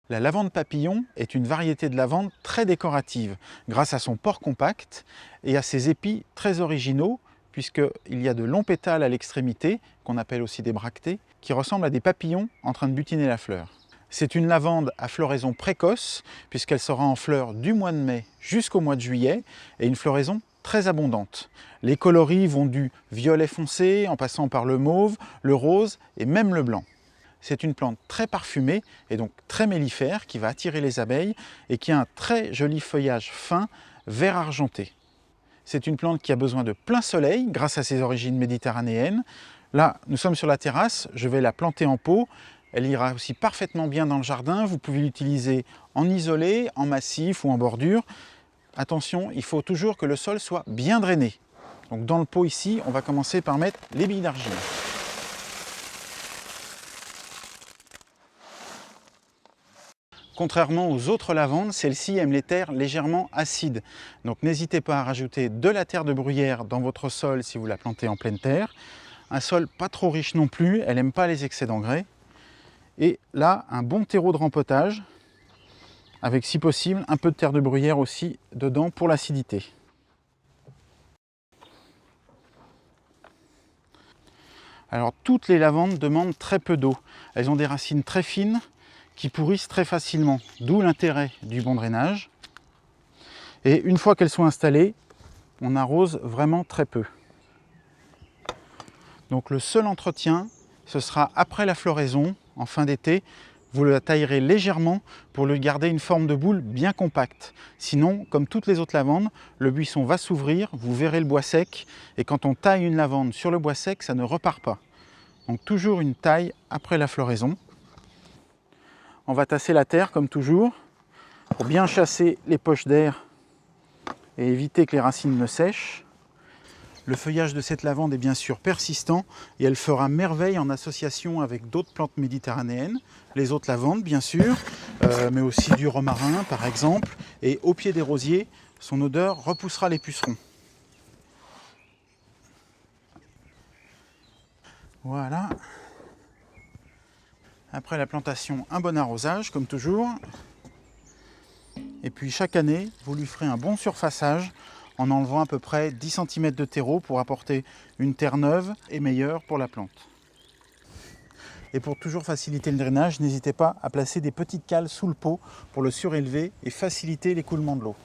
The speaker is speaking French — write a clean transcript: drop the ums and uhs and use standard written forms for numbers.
La lavande papillon est une variété de lavande très décorative, grâce à son port compact et à ses épis très originaux, puisqu'il y a de longs pétales à l'extrémité, qu'on appelle aussi des bractées, qui ressemblent à des papillons en train de butiner la fleur. C'est une lavande à floraison précoce, puisqu'elle sera en fleurs du mois de mai jusqu'au mois de juillet, et une floraison très abondante. Les coloris vont du violet foncé, en passant par le mauve, le rose et même le blanc. C'est une plante très parfumée et donc très mellifère qui va attirer les abeilles et qui a un très joli feuillage fin, vert argenté. C'est une plante qui a besoin de plein soleil grâce à ses origines méditerranéennes. Là, nous sommes sur la terrasse, je vais la planter en pot. Elle ira aussi parfaitement bien dans le jardin. Vous pouvez l'utiliser en isolé, en massif ou en bordure. Attention, il faut toujours que le sol soit bien drainé. Donc dans le pot ici, on va commencer par mettre les billes d'argile. Contrairement aux autres lavandes, celle-ci aime les terres légèrement acides. Donc n'hésitez pas à rajouter de la terre de bruyère dans votre sol si vous la plantez en pleine terre. Un sol pas trop riche non plus, elle n'aime pas les excès d'engrais. Et là, un bon terreau de rempotage, avec si possible un peu de terre de bruyère aussi dedans pour l'acidité. Alors toutes les lavandes demandent très peu d'eau. Elles ont des racines très fines, qui pourrissent très facilement, d'où l'intérêt du bon drainage. Et une fois qu'elles sont installées, on arrose vraiment très peu. Donc le seul entretien, ce sera après la floraison, en fin d'été. Vous la taillerez légèrement pour lui garder une forme de boule bien compacte. Sinon, comme toutes les autres lavandes, le buisson va s'ouvrir, vous verrez le bois sec, et quand on taille une lavande sur le bois sec, ça ne repart pas. Donc toujours une taille après la floraison. On va tasser la terre comme toujours pour bien chasser les poches d'air et éviter que les racines ne sèchent. Le feuillage de cette lavande est bien sûr persistant et elle fera merveille en association avec d'autres plantes méditerranéennes, les autres lavandes bien sûr, mais aussi du romarin par exemple, et au pied des rosiers, son odeur repoussera les pucerons. Voilà. Après la plantation, un bon arrosage, comme toujours. Et puis chaque année, vous lui ferez un bon surfaçage en enlevant à peu près 10 cm de terreau pour apporter une terre neuve et meilleure pour la plante. Et pour toujours faciliter le drainage, n'hésitez pas à placer des petites cales sous le pot pour le surélever et faciliter l'écoulement de l'eau.